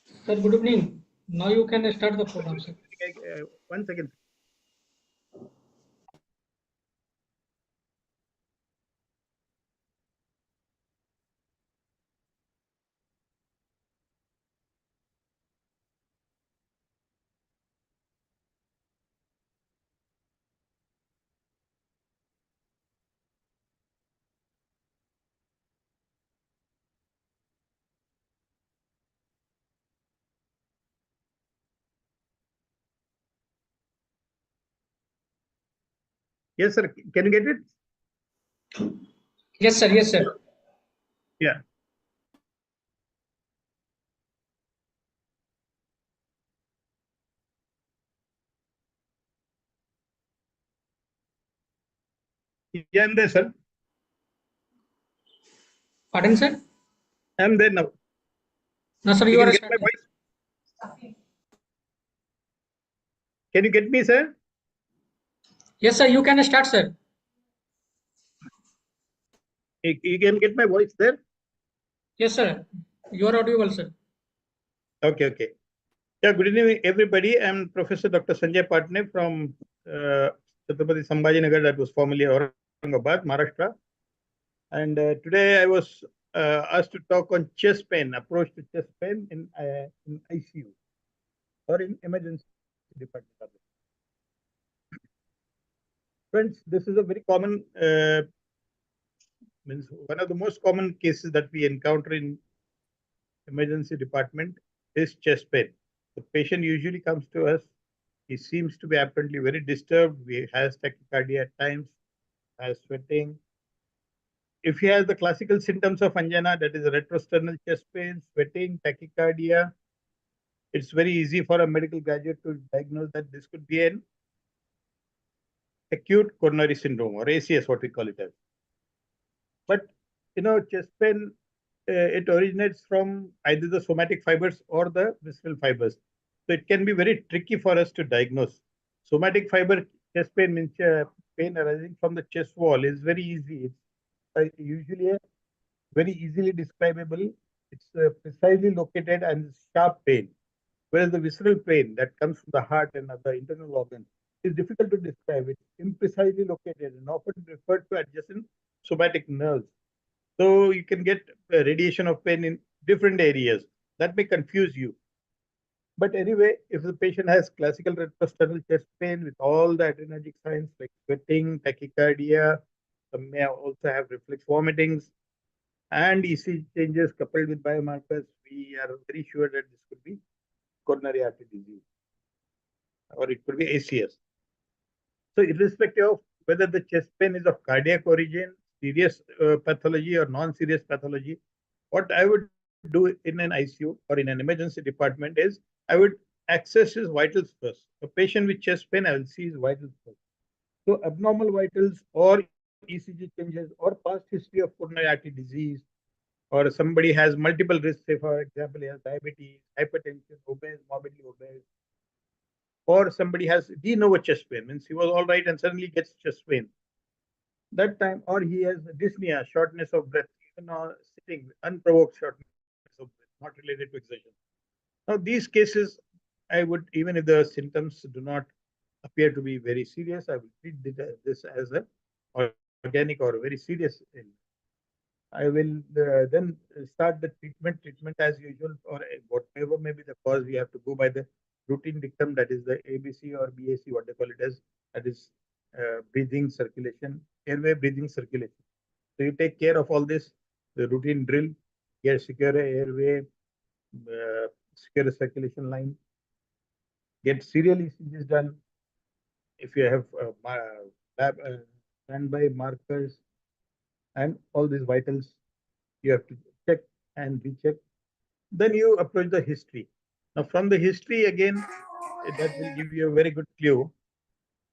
Sir, good evening. Now you can start the program, sir. One second. Yes, sir. Can you get it? Yes, sir. Yes, sir. Yeah. Yeah, I'm there, sir. Pardon, sir? I'm there now. No, sir, You you can are get my starting. voice. Can you get me, sir? Yes, sir, you can start, sir. You can get my voice there? Yes, sir. You are audible, sir. Okay, okay. Yeah, good evening, everybody. I'm Professor Dr. Sanjay Patne from Chhatrapati Sambhajinagar, that was formerly Aurangabad, Maharashtra. And today I was asked to talk on chest pain, approach to chest pain in ICU or in emergency department. Friends, this is a very common, means one of the most common cases that we encounter in emergency department is chest pain. The patient usually comes to us. He seems to be apparently very disturbed. He has tachycardia at times, has sweating. If he has the classical symptoms of angina, that is retrosternal chest pain, sweating, tachycardia, it's very easy for a medical graduate to diagnose that this could be an acute coronary syndrome or ACS, what we call it as. But chest pain, it originates from either the somatic fibers or the visceral fibers. So it can be very tricky for us to diagnose. Somatic fiber chest pain means pain arising from the chest wall is very easy. It's usually a very easily describable. It's precisely located and sharp pain. Whereas the visceral pain that comes from the heart and other internal organs is difficult to describe. It's imprecisely located and often referred to adjacent somatic nerves. So you can get radiation of pain in different areas. That may confuse you. But anyway, if the patient has classical retrosternal chest pain with all the adrenergic signs like sweating, tachycardia, some may also have reflex vomitings, and ECG changes coupled with biomarkers, we are very sure that this could be coronary artery disease or it could be ACS. So irrespective of whether the chest pain is of cardiac origin, serious pathology or non-serious pathology, what I would do in an ICU or in an emergency department is I would access his vitals first. A patient with chest pain, I will see his vitals first. So abnormal vitals or ECG changes or past history of coronary artery disease, or somebody has multiple risks, say for example, he has diabetes, hypertension, obese, morbidly obese, or somebody has de novo chest pain, means he was all right and suddenly gets chest pain. That time, or he has dyspnea, shortness of breath, even sitting, unprovoked shortness of breath, not related to exertion. Now, these cases, I would, even if the symptoms do not appear to be very serious, I will treat this as a organic or very serious illness. I will then start the treatment as usual, or whatever may be the cause. We have to go by the routine dictum, that is the ABC or BAC, what they call it as, that is breathing, circulation, airway, breathing, circulation. So you take care of all this, the routine drill, get secure airway, secure a circulation line, get serial ECGs done. If you have lab, standby markers and all these vitals, you have to check and recheck. Then you approach the history. Now, from the history, again, that will give you a very good clue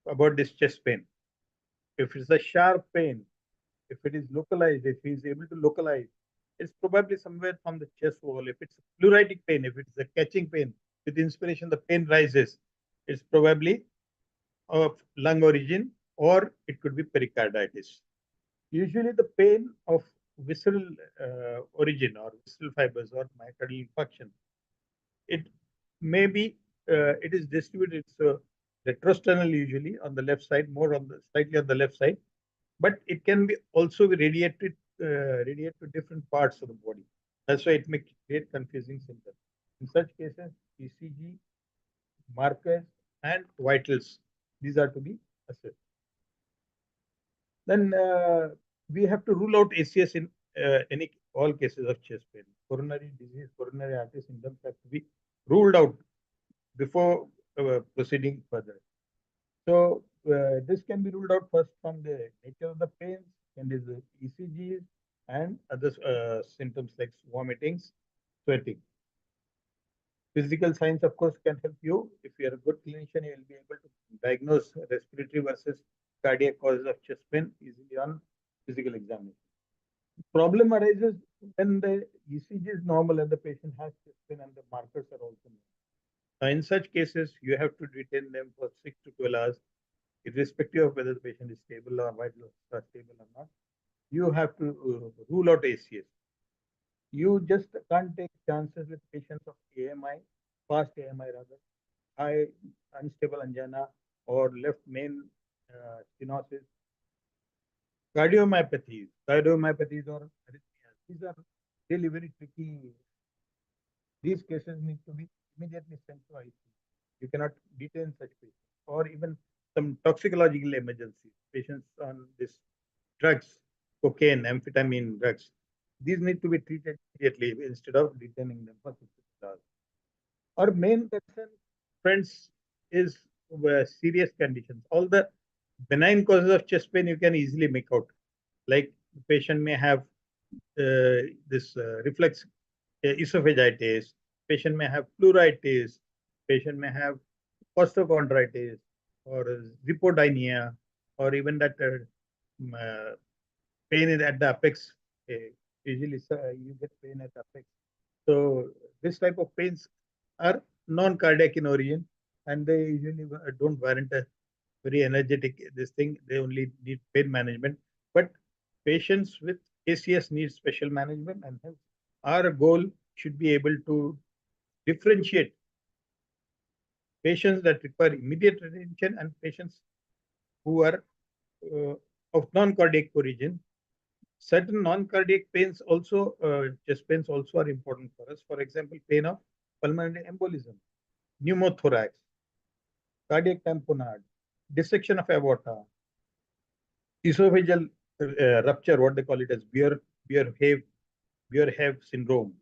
about this chest pain. If it's a sharp pain, if it is localized, if he is able to localize, it's probably somewhere from the chest wall. If it's pleuritic pain, if it's a catching pain, with inspiration, the pain rises, it's probably of lung origin or it could be pericarditis. Usually, the pain of visceral origin or visceral fibers or myocardial infarction it may be, it is distributed. So retrosternal usually on the left side, more on the slightly on the left side, but it can be also be radiate to different parts of the body. That's why it may create confusing symptoms. In such cases, ECG, markers, and vitals, these are to be assessed. Then we have to rule out ACS in any all cases of chest pain. Coronary disease, coronary artery symptoms have to be ruled out before proceeding further. So this can be ruled out first from the nature of the pain, and is the ECGs and other symptoms like vomitings, sweating. Physical signs, of course, can help you. If you are a good clinician, you will be able to diagnose respiratory versus cardiac causes of chest pain easily on physical examination. Problem arises when the ECG is normal and the patient has chest pain and the markers are also normal. Now, in such cases, you have to retain them for 6 to 12 hours, irrespective of whether the patient is stable or vitals are stable or not. You have to rule out ACS. You just can't take chances with patients of AMI, fast AMI rather, high unstable angina or left main stenosis. Cardiomyopathies or arrhythmias, these are really very tricky. These cases need to be immediately sent to ICU. You cannot detain such patients, or even some toxicological emergencies. Patients on this drugs, cocaine, amphetamine drugs, these need to be treated immediately instead of detaining them for 60 hours. Our main concern, friends, is serious conditions. All the benign causes of chest pain you can easily make out. Like the patient may have this reflex esophagitis, patient may have pleuritis, patient may have costochondritis or zippodynia, or even that pain at the apex. Usually you get pain at the apex. So this type of pains are non-cardiac in origin, and they usually don't warrant a very energetic this thing. They only need pain management. But patients with ACS need special management, and hence our goal should be able to differentiate patients that require immediate attention and patients who are of non-cardiac origin. Certain non-cardiac pains also, chest pains also are important for us. For example, pain of pulmonary embolism, pneumothorax, cardiac tamponade, dissection of aorta, esophageal rupture, what they call it as Beer-Have syndrome,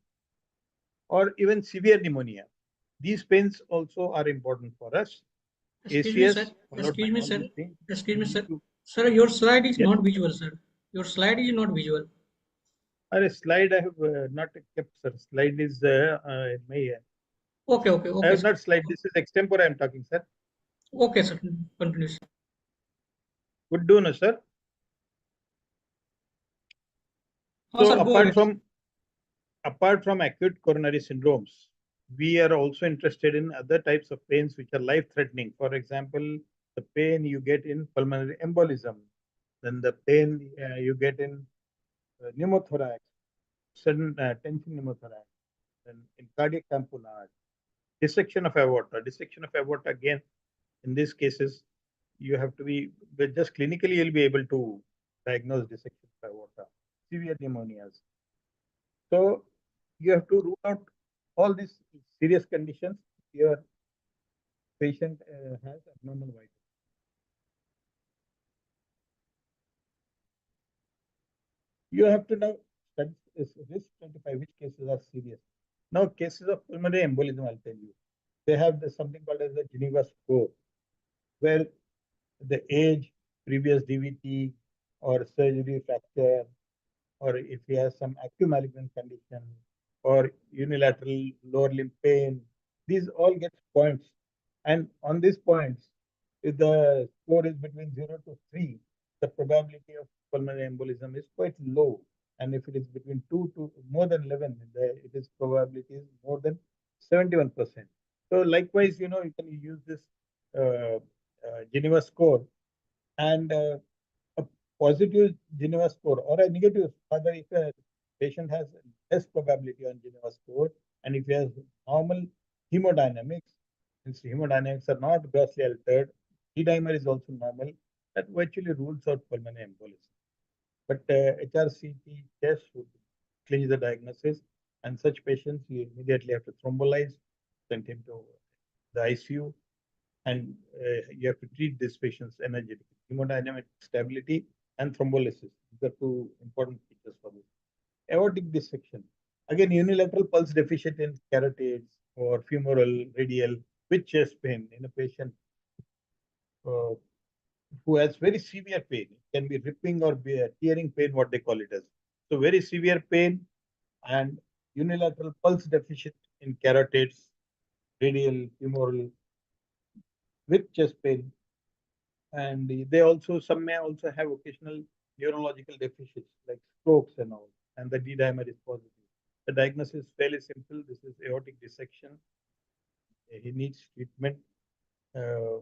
or even severe pneumonia. These pains also are important for us. Excuse me, sir. ACS followed by Excuse me, all sir. these things. Excuse me, sir. To, Sir, your slide is yeah, not visual, sir. Your slide is not visual. a slide I have not kept, sir. Slide is in my. Okay, okay, I okay, have sir. not slide. This is extempore I am talking, sir. Okay, sir. Continue, sir. Would do, no, sir. Oh, So sir, go ahead. apart from acute coronary syndromes, we are also interested in other types of pains which are life-threatening. For example, the pain you get in pulmonary embolism, then the pain you get in pneumothorax, sudden tension pneumothorax, then in cardiac tamponade, dissection of aorta. Dissection of aorta, again, in these cases, you have to be, but just clinically, you'll be able to diagnose dissection of aorta, severe pneumonias. So you have to rule out all these serious conditions your patient has abnormal vitals. You have to now study risk stratify which cases are serious. Now, cases of pulmonary embolism, I'll tell you, they have something called as the Geneva score, where the age, previous DVT, or surgery fracture, or if he has some acute malignant condition, or unilateral lower limb pain, these all get points. And on these points, if the score is between 0 to 3, the probability of pulmonary embolism is quite low. And if it is between 2 to more than 11, it is probability is more than 71%. So likewise, you can use this Geneva score, and a positive Geneva score or a negative, rather, if a patient has less probability on Geneva score, and if he has normal hemodynamics, since hemodynamics are not grossly altered, D-dimer is also normal, that virtually rules out pulmonary embolism. But HRCT test would clinch the diagnosis, and such patients you immediately have to thrombolize, send him to the ICU, and you have to treat these patients energetically. Hemodynamic stability and thrombolysis. These are two important features for this. Aortic dissection. Again, unilateral pulse deficient in carotids or femoral, radial with chest pain in a patient uh, who has very severe pain. It can be ripping or be a tearing pain, what they call it as. So very severe pain and unilateral pulse deficient in carotids, radial, femoral with chest pain. And they also, some may also have occasional neurological deficits like strokes and all. And the D dimer is positive. The diagnosis is fairly simple. This is aortic dissection. He needs treatment. Uh,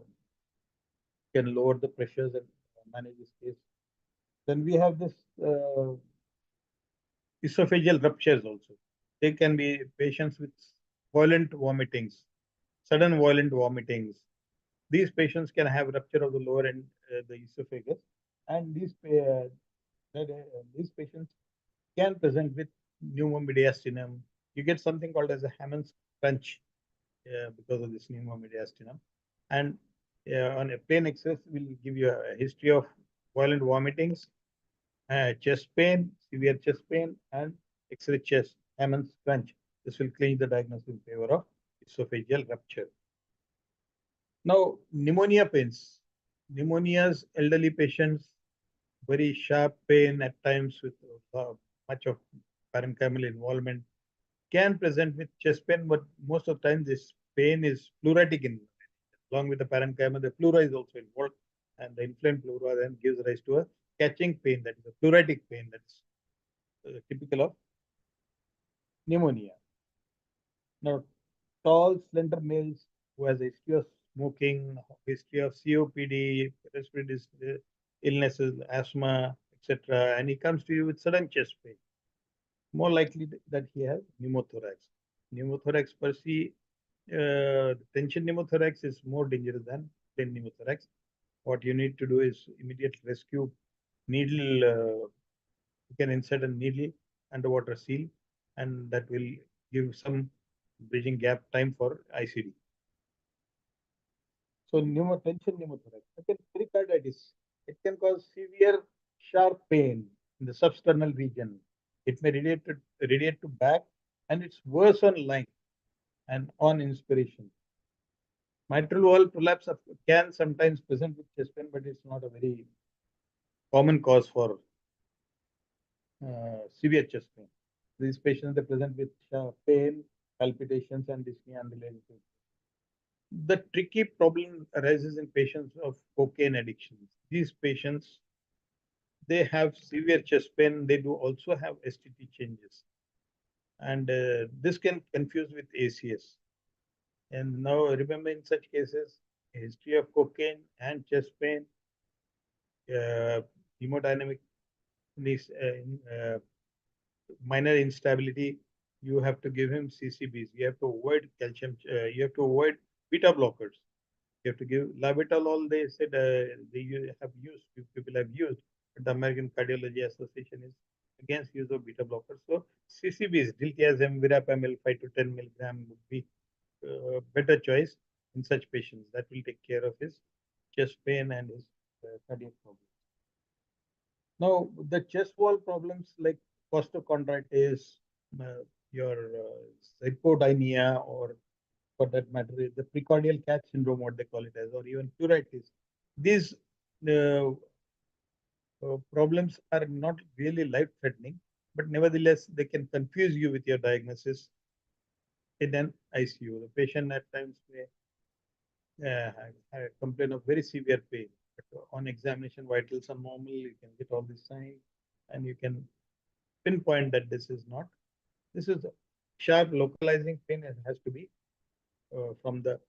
can lower the pressures and manage this case. Then we have this esophageal ruptures also. They can be patients with violent vomitings, sudden violent vomitings. These patients can have rupture of the lower end, the esophagus, and these patients can present with pneumomediastinum. You get something called as a Hammond's crunch because of this pneumomediastinum. And on a plain X-ray, will give you a history of violent vomitings, chest pain, severe chest pain, and X-ray chest, Hammond's crunch. This will clinch the diagnosis in favor of esophageal rupture. Now, pneumonia pains. Pneumonias, elderly patients, very sharp pain at times with much of parenchymal involvement, can present with chest pain, but most of the time this pain is pleuritic in along with the parenchyma. The pleura is also involved, and the inflamed pleura then gives rise to a catching pain, that is a pleuritic pain that's typical of pneumonia. Now, tall, slender males who has a history of smoking, history of COPD, respiratory illnesses, asthma, etc., and he comes to you with sudden chest pain, more likely that he has pneumothorax. Pneumothorax per se, tension pneumothorax is more dangerous than plain pneumothorax. What you need to do is immediate rescue needle. You can insert a needle underwater seal, and that will give some bridging gap time for ICD. So tension pneumothorax. Again, pericarditis. It can cause severe sharp pain in the substernal region. It may radiate to back, and it's worse on lung and on inspiration. Mitral valve prolapse can sometimes present with chest pain, but it's not a very common cause for severe chest pain. These patients, they present with pain, palpitations, and dyspnea and the The tricky problem arises in patients of cocaine addictions. These patients, they have severe chest pain. They do also have STT changes. And this can confuse with ACS. And now remember, in such cases, a history of cocaine and chest pain, hemodynamic minor instability, you have to give him CCBs. You have to avoid calcium. You have to avoid beta blockers. You have to give labetalol. They said they have used. People have used, but the American Cardiology Association is against use of beta blockers. So CCBs, diltiazem, verapamil, 5 to 10 milligram would be better choice in such patients. That will take care of his chest pain and his cardiac problems. Now, the chest wall problems like costochondritis, your hypodynia, or for that matter, the precordial catch syndrome, what they call it as, or even pleuritis. These uh, problems are not really life-threatening, but nevertheless, they can confuse you with your diagnosis in an ICU. The patient at times may complain of very severe pain. But on examination, vitals are normal. You can get all these signs, and you can pinpoint that this is not. This is sharp localizing pain. It has to be from the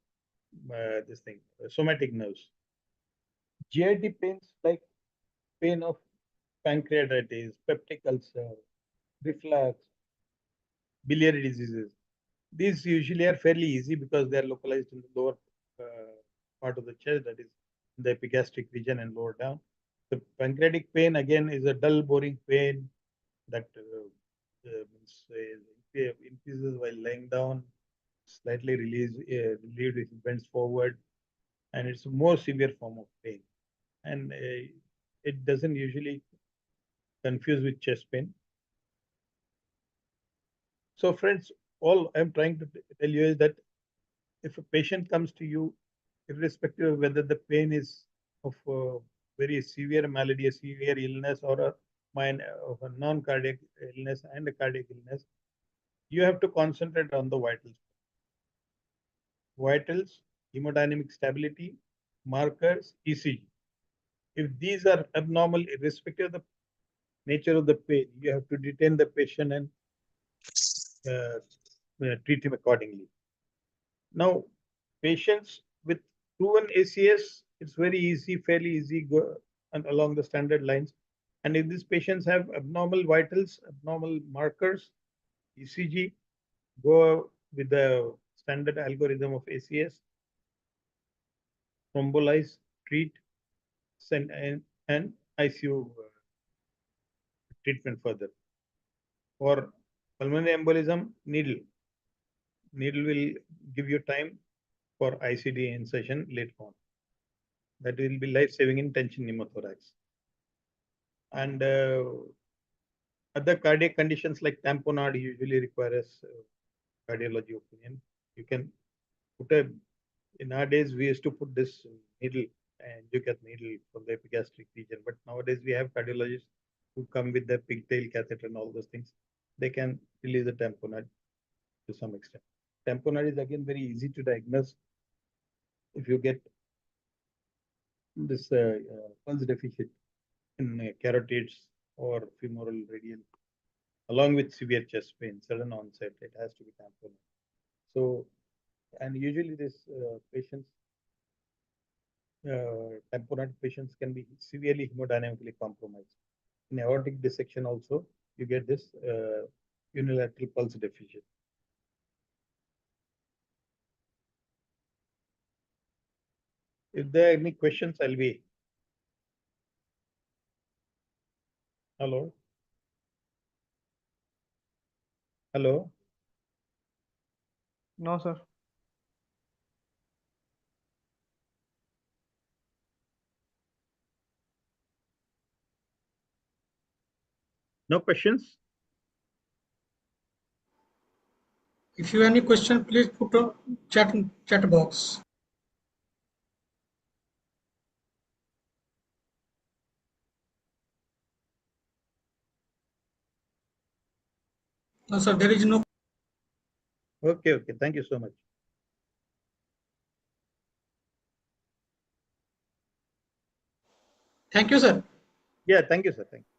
this thing somatic nerves. GIT pains like pain of pancreatitis, peptic ulcer, reflux, biliary diseases. These usually are fairly easy because they are localized in the lower part of the chest, that is the epigastric region and lower down. The pancreatic pain again is a dull, boring pain that increases while lying down, slightly relieved if it bends forward, and it's a more severe form of pain. And it doesn't usually confuse with chest pain. So, friends, all I'm trying to tell you is that if a patient comes to you, irrespective of whether the pain is of a very severe malady, a severe illness, or of a non-cardiac illness and a cardiac illness, you have to concentrate on the vitals. Vitals, hemodynamic stability, markers, ECG. If these are abnormal, irrespective of the nature of the pain, you have to detain the patient and treat him accordingly. Now, patients with proven ACS, it's very easy, fairly easy, go and along the standard lines. And if these patients have abnormal vitals, abnormal markers, ECG, go with the standard algorithm of ACS, thrombolize, treat, send and ICU treatment further. For pulmonary embolism, needle. Needle will give you time for ICD insertion later on. That will be life-saving in tension pneumothorax. And other cardiac conditions like tamponade usually requires cardiology opinion. You can put in our days, we used to put this needle and you get needle from the epigastric region. But nowadays we have cardiologists who come with the pigtail catheter and all those things. They can release the tamponade to some extent. Tamponade is again very easy to diagnose if you get this pulse deficit in carotids or femoral radial, along with severe chest pain, sudden onset, it has to be tamponade. So, and usually this patients, tamponade patients can be severely hemodynamically compromised. In aortic dissection also, you get this unilateral pulse deficit. If there are any questions, I'll be. Hello? Hello? No, sir. No questions? If you have any question, please put a chat box. No, sir, there is no. Okay, okay. Thank you so much. Thank you, sir. Yeah, thank you, sir. Thank you.